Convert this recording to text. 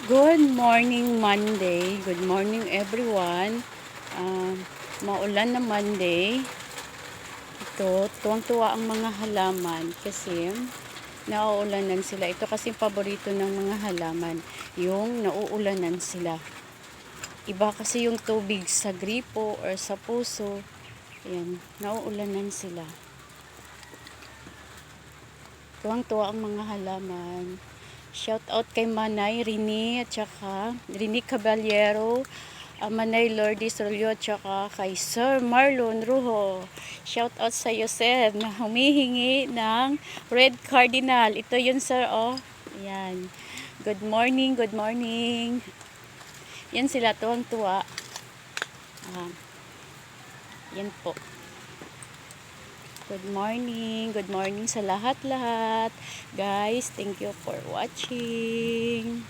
Good morning Monday. Good morning everyone. Maulan na Monday. Ito, tuwang-tuwa ang mga halaman kasi nauulanan sila. Ito kasi paborito ng mga halaman, yung nauulanan sila. Iba kasi yung tubig sa gripo or sa puso. Ayan, nauulanan sila. Tuwang-tuwa ang mga halaman. Shout out kay Manay Rini at saka Rini Caballero, Manay Lourdes Rolio at saka kay Sir Marlon Ruho. Shout out sa iyo, sir, na humihingi ng red cardinal. Ito yun, sir, oh. Ayan. Good morning, good morning. Yan sila, tuwang-tuwa. Yan po. Good morning sa lahat-lahat. Guys, thank you for watching.